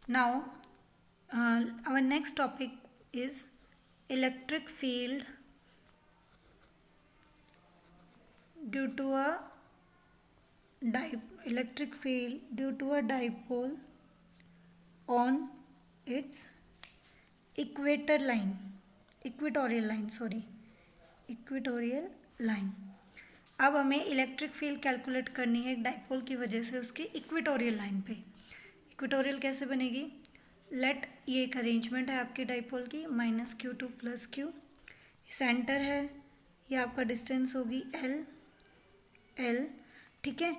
Now, our next topic is electric field due to a electric field due to a dipole on its equatorial line. अब हमें electric field calculate करनी है एक dipole की वजह से उसकी इक्वेटोरियल लाइन पे. इक्वेटोरियल कैसे बनेगी? लेट ये एक अरेंजमेंट है आपकी डाइपोल की, -q2 + q. सेंटर है, ये आपका डिस्टेंस होगी l. ठीक है.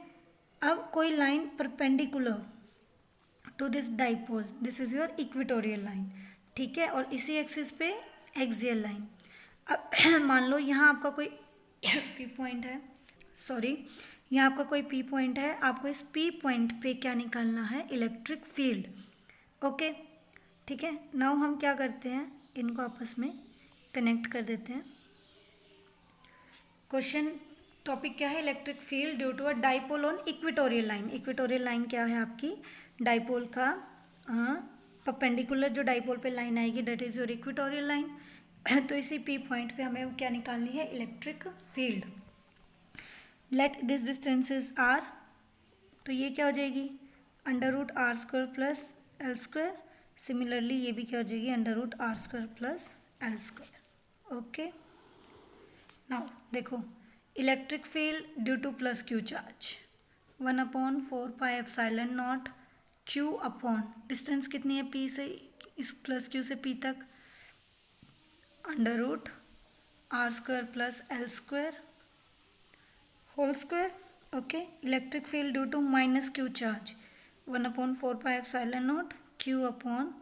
अब कोई line perpendicular to this dipole, this is your equatorial line. ठीक है. और इसी एक्सिस पे एक्सियल लाइन. अब मान लो यहाँ आपका कोई पी पॉइंट है, यहाँ आपका कोई पी पॉइंट है. आपको इस पी पॉइंट पे क्या निकालना है? Electric field. ओके. ठीक है. नाउ हम क्या करते हैं, इनको आपस में कनेक्ट कर देते हैं. क्वेश्चन टॉपिक क्या है? Electric field due to a dipole on equatorial line. Equatorial line क्या है आपकी? डाइपोल का परपेंडिकुलर जो डाइपोल पे लाइन आएगी, that is your equatorial line. तो इसी पी पॉइंट पे हमें क्या निकालनी है? Electric field. Let this distances r. तो ये क्या हो जाएगी? √r² + l². सिमिलरली ये भी क्या हो जाएगी? √r² + l². ओके. नाउ देखो, electric field due to +q charge 1/4πε0 q upon distance कितनी है p से, इस +q से p तक, √r² + l² whole square. Okay. Electric field due to -q charge 1/4πε0 q upon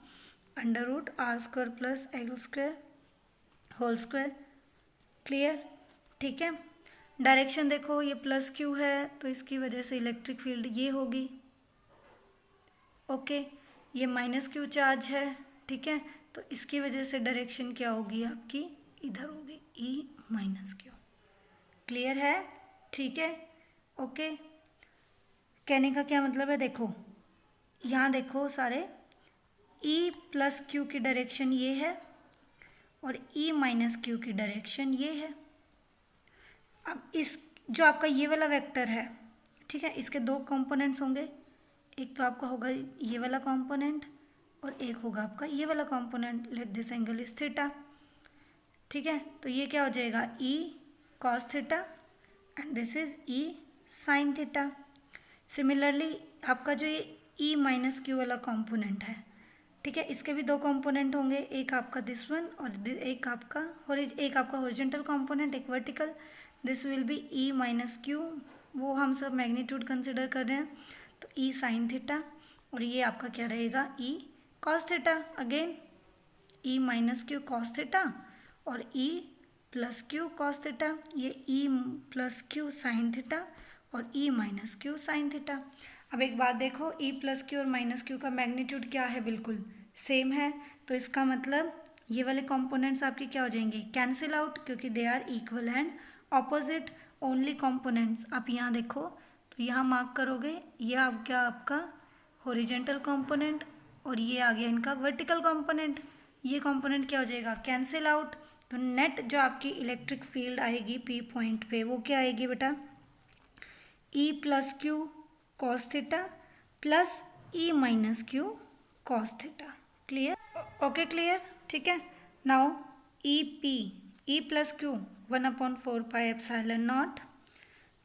√r² + l² whole square. Clear? ठीक है. Direction देखो, ये +q है तो इसकी वजह से इलेक्ट्रिक फील्ड ये होगी. ओके. ये -q चार्ज है. ठीक है. तो इसकी वजह से डायरेक्शन क्या होगी आपकी? इधर होगी, E-q. क्लियर है? ठीक है. ओके. कहने का क्या मतलब है? देखो यहाँ देखो सारे, E + q की डायरेक्शन ये है और E-q की डायरेक्शन ये है. अब इस जो आपका ये वाला वेक्टर है, ठीक है, इसके दो कंपोनेंट्स होंगे. एक तो आपका होगा ये वाला कंपोनेंट और एक होगा आपका ये वाला component. Let this angle is theta. ठीक है. तो ये क्या हो जाएगा? E cos theta and this is E sin theta. Similarly आपका जो ये E-q वाला कंपोनेंट है, ठीक है, इसके भी दो कंपोनेंट होंगे. एक आपका दिस वन और एक आपका हॉरिजॉन्टल कंपोनेंट, एक vertical. This will be E-q. वो हम सब मैग्नीट्यूड कंसिडर कर रहे हैं. तो E sin थीटा और ये आपका क्या रहेगा? E cos theta. Again E-q cos theta और E + q cos थीटा. ये E + q sin थीटा और E-q sin थीटा. अब एक बात देखो, E + q और -q का मैग्नीट्यूड क्या है? बिल्कुल सेम है. तो इसका मतलब ये वाले कंपोनेंट्स आपके क्या हो जाएंगे? कैंसिल आउट, क्योंकि they are equal and opposite. Only components आप यहाँ देखो, तो यहाँ मार्क करोगे, ये आपका हॉरिजॉन्टल कंपोनेंट और ये आ गया इनका वर्टिकल कंपोनेंट. ये कंपोनेंट क्या हो जाएगा? Cancel out. तो नेट जो आपकी इलेक्ट्रिक फील्ड आएगी पी पॉइंट पे, वो क्या आएगी बेटा? E + q cos theta plus E-q cos theta. Clear? Okay. Clear? ठीक है. Now E + q 1/4πε0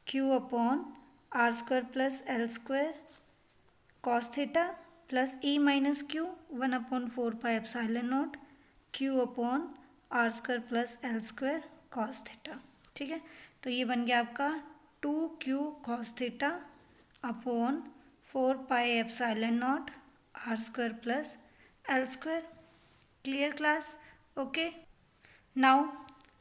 q upon r² + l² cos theta plus E-q 1/4πε0 q upon r² + l² cos theta. ठीक है. तो ये बन गया आपका 2q cos theta upon 4πε0 r² + l². Clear class? Okay. Now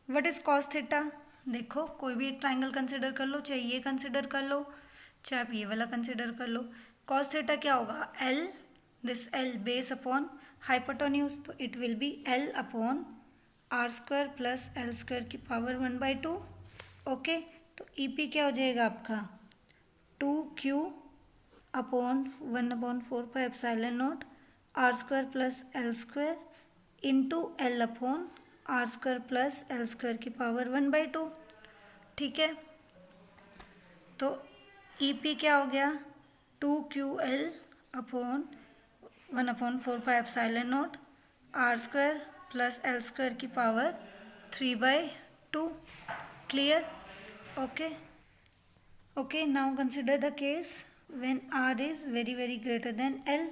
what is cos theta? देखो कोई भी एक ट्राइंगल कंसिडर कर लो, चाहे ये कंसिडर कर लो, चाहे आप ये वाला कंसिडर कर लो. cos थीटा क्या होगा? L, this L base upon hypotenuse, तो it will be L upon r² + l² की पावर 1/2. ओके. तो EP क्या हो जाएगा आपका? 2q upon 1/4πε0 R square plus L square into L upon R square plus L square की power 1/2। ठीक है, तो ई पी क्या हो गया 2QL upon 1/4πε0 R square plus L square की power 3/2। Clear? Okay, now consider the case when r is very very greater than l।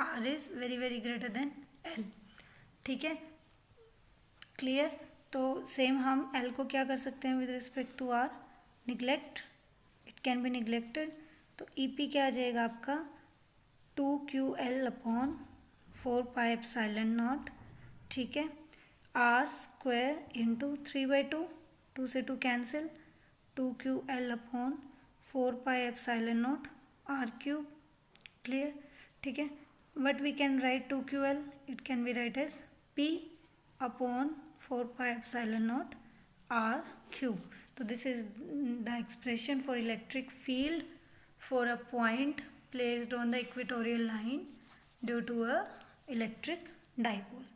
r is very very greater than l। ठीक है, clear? तो same हम l को क्या कर सकते हैं with respect to r, neglect, it can be neglected. तो ई पी क्या आ जाएगा आपका 2QL अपॉन 4πε0। ठीक है, आर स्क्वायर इंटू 3/2, 2 से 2 cancel, 2QL upon 4πε0 R cube. Clear? ठीक है, but we can write 2QL, it can be write as P upon 4πε0 R cube. तो this is the expression for electric field for a point placed on the equatorial line due to a electric dipole।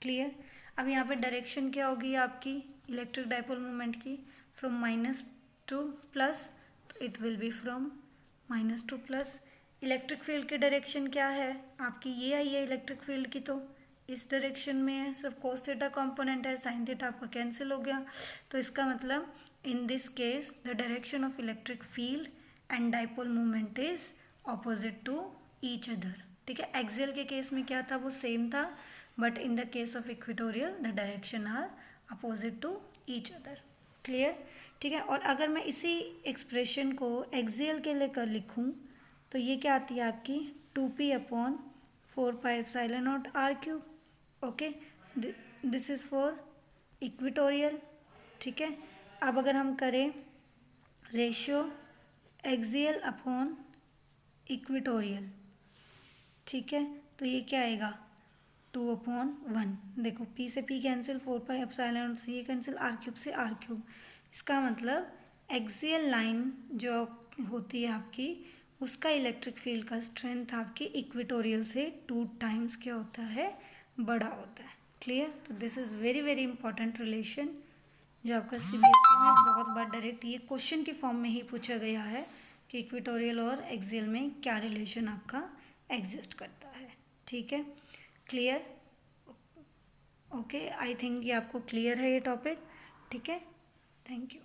Clear? अब यहाँ पे direction क्या होगी आपकी electric dipole moment की, from minus two plus, तो it will B from minus two plus. Electric field की direction क्या है आपकी, ये आई है इलेक्ट्रिक फील्ड की, तो इस डायरेक्शन में है, सिर्फ कोस थीटा कंपोनेंट है, साइन थीटा आपका कैंसिल हो गया। तो इसका मतलब in this case the direction of electric field and dipole moment is opposite to each other. ठीक है, एक्सियल के केस में क्या था वो सेम था, but in the case of equatorial the direction are opposite to each other. Clear? ठीक है, और अगर मैं इसी एक्सप्रेशन को एक्सियल के लेकर लिखूं तो ये क्या आती है आपकी 2P upon 4πε0 R cube. Okay, this is for equatorial. ठीक है, अब अगर हम करें रेशियो एक्सियल अपॉन इक्वेटोरियल, ठीक है, तो ये क्या आएगा 2/1। देखो P से P कैंसिल, 4πε0 से ये कैंसिल, आर क्यूब से आर क्यूब। इसका मतलब एक्सियल लाइन जो होती है आपकी उसका इलेक्ट्रिक फील्ड का स्ट्रेंथ आपकी इक्वेटोरियल से 2 टाइम्स क्या होता है, बड़ा होता है। क्लियर? तो this is very very important relation जो आपका CBSE में बहुत बार डायरेक्ट ये क्वेश्चन के फॉर्म में ही पूछा गया है कि इक्वेटोरियल और एक्सियल में क्या रिलेशन आपका एग्जिस्ट करता है। ठीक है, क्लियर? ओके, आई थिंक ये आपको क्लियर है ये टॉपिक। ठीक है, थैंक यू।